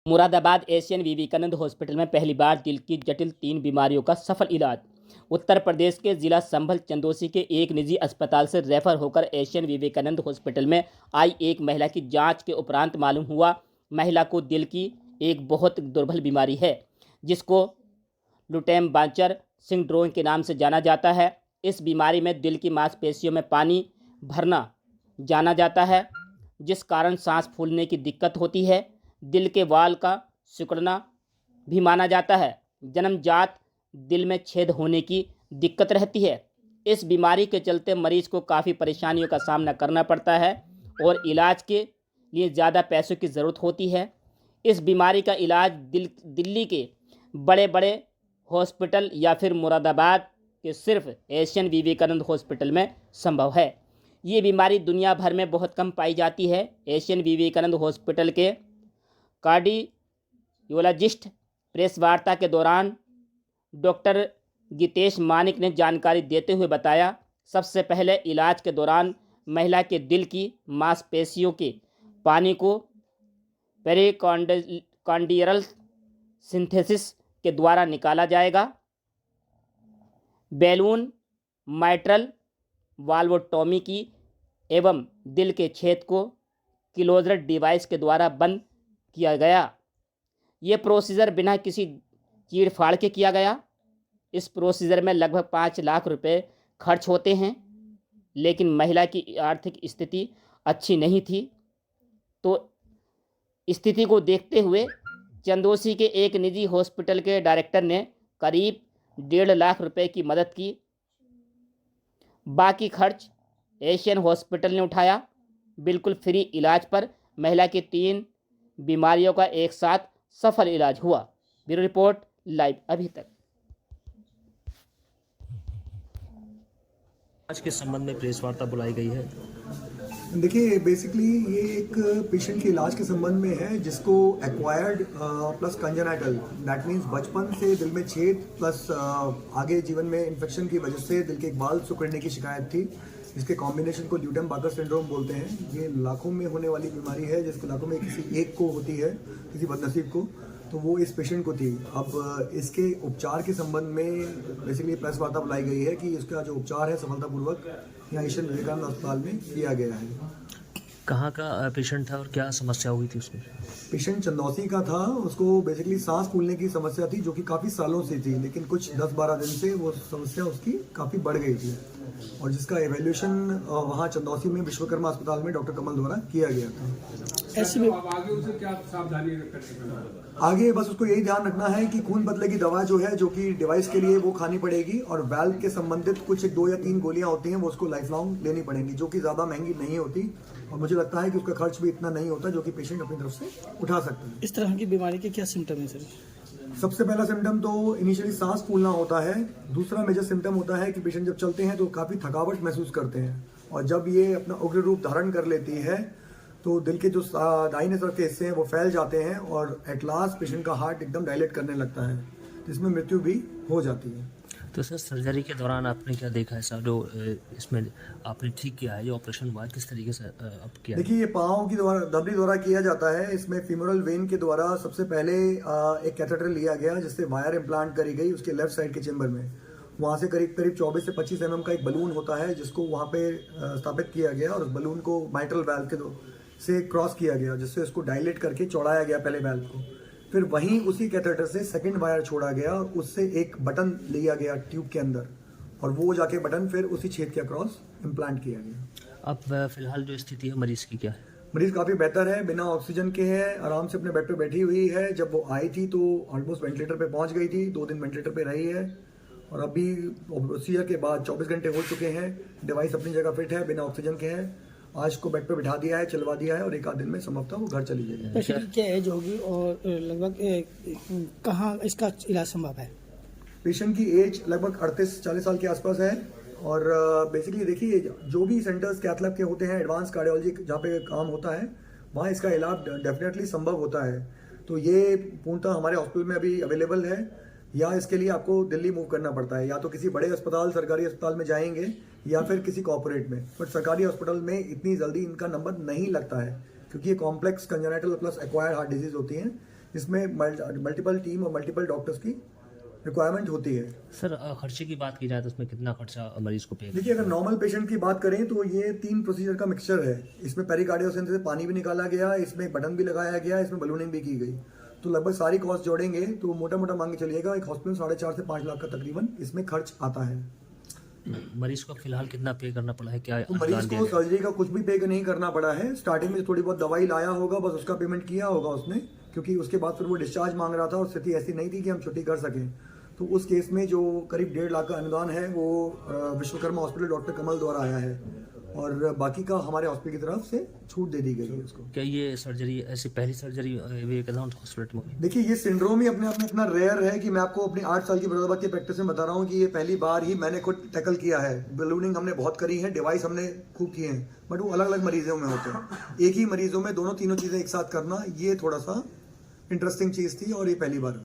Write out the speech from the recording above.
Moradabad Asian Vivekananda hospital में पहली बार दिल की जटिल 3 बीमारियों का सफल इलाज। उत्तर प्रदेश के जिला संभल चंदौसी के एक निजी अस्पताल से रेफर होकर एशियन विवेकानंद हॉस्पिटल में आई एक महिला की जांच के उपरांत मालूम हुआ महिला को दिल की एक बहुत दुर्बल बीमारी है, जिसको लुटेम-बांचर सिंड्रोम के नाम से जाना जाता है। इस बीमारी में दिल की मांसपेशियों में पानी भरना जाना जाता है, जिस कारण सांस फूलने की दिक्कत होती है। दिल के वाल का सिकुड़ना भी माना जाता है। जन्मजात दिल में छेद होने की दिक्कत रहती है। इस बीमारी के चलते मरीज को काफ़ी परेशानियों का सामना करना पड़ता है और इलाज के लिए ज़्यादा पैसों की ज़रूरत होती है। इस बीमारी का इलाज दिल्ली के बड़े बड़े हॉस्पिटल या फिर मुरादाबाद के सिर्फ एशियन विवेकानंद हॉस्पिटल में संभव है। ये बीमारी दुनिया भर में बहुत कम पाई जाती है। एशियन विवेकानंद हॉस्पिटल के कार्डियोलॉजिस्ट प्रेस वार्ता के दौरान डॉक्टर गीतेश मानिक ने जानकारी देते हुए बताया, सबसे पहले इलाज के दौरान महिला के दिल की मांसपेशियों के पानी को पेरिकार्डियल सिंथेसिस के द्वारा निकाला जाएगा। बैलून माइट्रल वाल्वोटॉमी की एवं दिल के छेद को क्लोजर डिवाइस के द्वारा बंद किया गया। ये प्रोसीजर बिना किसी चीड़ फाड़ के किया गया। इस प्रोसीजर में लगभग 5 लाख रुपए खर्च होते हैं, लेकिन महिला की आर्थिक स्थिति अच्छी नहीं थी, तो स्थिति को देखते हुए चंदौसी के एक निजी हॉस्पिटल के डायरेक्टर ने करीब 1.5 लाख रुपए की मदद की। बाकी खर्च एशियन हॉस्पिटल ने उठाया। बिल्कुल फ्री इलाज पर महिला की 3 बीमारियों का एक साथ सफल इलाज हुआ। ब्यूरो रिपोर्ट, लाइव अभी तक। आज के संबंध में प्रेस वार्ता बुलाई गई है। देखिए, बेसिकली ये एक पेशेंट के इलाज के संबंध में है जिसको acquired plus congenital, that means बचपन से दिल में छेद प्लस आगे जीवन में इन्फेक्शन की वजह से दिल के एक बाल सिकुड़ने की शिकायत थी, जिसके कॉम्बिनेशन को ल्यूटेम-बार्कर सिंड्रोम बोलते हैं। ये लाखों में होने वाली बीमारी है, जिसको लाखों में किसी एक को होती है, किसी बदनसीब को, तो वो इस पेशेंट को थी। अब इसके उपचार के संबंध में बेसिकली प्रेस वार्ता बुलाई गई है कि इसका जो उपचार है सफलतापूर्वक यहाँ एशियन विवेकानंद अस्पताल में किया गया है। कहाँ का पेशेंट था और क्या समस्या हुई थी उसको? पेशेंट चंदौसी का था। उसको बेसिकली सांस फूलने की समस्या थी, जो कि काफ़ी सालों से थी, लेकिन कुछ 10-12 दिन से वो समस्या उसकी काफ़ी बढ़ गई थी, और जिसका एवेल्यूशन वहाँ चंदौसी में विश्वकर्मा अस्पताल में डॉक्टर कमल द्वारा किया गया था। ऐसे में आगे उसे क्या सावधानी रखनी? आगे बस उसको यही ध्यान रखना है कि खून बदले की दवा जो है, जो कि डिवाइस के लिए वो खानी पड़ेगी, और वाल्व के संबंधित कुछ 2 या 3 गोलियां होती हैं, वो उसको लाइफ लॉन्ग लेनी पड़ेंगी, जो कि ज़्यादा महंगी नहीं होती, और मुझे लगता है कि उसका खर्च भी इतना नहीं होता, जो कि पेशेंट अपनी तरफ से उठा सकता है। इस तरह की बीमारी के क्या सिम्टम है सर? सबसे पहला सिम्टम तो इनिशियली सांस फूलना होता है। दूसरा मेजर सिम्टम होता है कि पेशेंट जब चलते हैं तो काफ़ी थकावट महसूस करते हैं, और जब ये अपना उग्र रूप धारण कर लेती है तो दिल के जो दाहिने तरफ के हिस्से हैं वो फैल जाते हैं, और एट लास्ट पेशेंट का हार्ट एकदम डायलेट करने लगता है, जिसमें मृत्यु भी हो जाती है। तो सर, सर्जरी के दौरान आपने क्या देखा है सर, जो इसमें आपने ठीक किया है, जो ऑपरेशन हुआ है, किस तरीके से अब किया? देखिए, ये पाँव की दबली द्वारा किया जाता है। इसमें फीमोरल वेन के द्वारा सबसे पहले एक कैथेटर लिया गया, जिससे वायर इम्प्लांट करी गई उसके लेफ्ट साइड के चेम्बर में। वहाँ से करीब 24 से 25 mm का एक बलून होता है, जिसको वहाँ पे स्थापित किया गया, और उस बलून को माइट्रल वाल्व के से क्रॉस किया गया, जिससे उसको डायलेट करके चौड़ाया गया पहले वाल्व को। फिर वहीं उसी कैथेटर से सेकंड वायर छोड़ा गया, और उससे एक बटन लिया गया ट्यूब के अंदर, और वो जाके बटन फिर उसी छेद के अक्रॉस इम्प्लांट किया गया। अब फिलहाल जो स्थिति है मरीज की क्या है? मरीज काफ़ी बेहतर है, बिना ऑक्सीजन के है, आराम से अपने बेड पे बैठी हुई है। जब वो आई थी तो ऑलमोस्ट वेंटिलेटर पे पहुंच गई थी, 2 दिन वेंटिलेटर पे रही है, और अभी प्रोसीजर के बाद 24 घंटे हो चुके हैं। डिवाइस अपनी जगह फिट है, बिना ऑक्सीजन के है। आज को बेड पे बिठा दिया है, चलवा दिया है, और 1 आध दिन में संभवतः वो घर चली जाएगी। पेशेंट की क्या एज होगी और लगभग कहाँ इसका इलाज संभव है? पेशेंट की एज लगभग 38-40 साल के आसपास है, और बेसिकली देखिए, जो भी सेंटर्स कैथ लैब के होते हैं, एडवांस कार्डियोलॉजी जहाँ पे काम होता है, वहाँ इसका इलाज डेफिनेटली संभव होता है। तो ये पूर्णतः हमारे हॉस्पिटल में अभी अवेलेबल है, या इसके लिए आपको दिल्ली मूव करना पड़ता है, या तो किसी बड़े अस्पताल, सरकारी अस्पताल में जाएंगे, या फिर किसी कॉर्पोरेट में। बट सरकारी हॉस्पिटल में इतनी जल्दी इनका नंबर नहीं लगता है, क्योंकि ये complex congenital plus acquired heart disease होती हैं, इसमें मल्टीपल टीम और मल्टीपल डॉक्टर्स की रिक्वायरमेंट होती है। सर खर्चे की बात की जाए तो उसमें कितना खर्चा मरीज को पे देखिए, अगर नॉर्मल पेशेंट की बात करें तो ये 3 प्रोसीजर का मिक्सचर है। इसमें पेरिकार्डियोसेंस से पानी भी निकाला गया, इसमें एक बटन भी लगाया गया, इसमें बलूनिंग भी की गई। तो लगभग सारी कॉस्ट जोड़ेंगे तो मोटा मोटा मांग के चलिएगा एक हॉस्पिटल 4.5 से 5 लाख का तकरीबन इसमें खर्च आता है। मरीज को फिलहाल कितना पे करना पड़ा है, क्या तो मरीज अनुदान दिया को गया? सर्जरी का कुछ भी पे नहीं करना पड़ा है। स्टार्टिंग में थोड़ी बहुत दवाई लाया होगा, बस उसका पेमेंट किया होगा उसने, क्योंकि उसके बाद फिर वो डिस्चार्ज मांग रहा था और स्थिति ऐसी नहीं थी कि हम छुट्टी कर सकें। तो उस केस में जो करीब 1.5 लाख का अनुदान है वो विश्वकर्मा हॉस्पिटल डॉक्टर कमल द्वारा आया है और बाकी का हमारे हॉस्पिटल की तरफ से छूट दे दी गई है उसको। क्या ये सर्जरी ऐसी पहली सर्जरी विवेकानंद हॉस्पिटल में हुई? देखिए, ये सिंड्रोम ही अपने आप में इतना रेयर है कि मैं आपको अपनी 8 साल की बराबर की प्रैक्टिस में बता रहा हूँ कि ये पहली बार ही मैंने खुद टैकल किया है। बलूनिंग हमने बहुत करी है, डिवाइस हमने खूब किए हैं, बट वो अलग अलग मरीजों में होते हैं। एक ही मरीजों में दोनों तीनों चीज़ें एक साथ करना, ये थोड़ा सा इंटरेस्टिंग चीज़ थी और ये पहली बार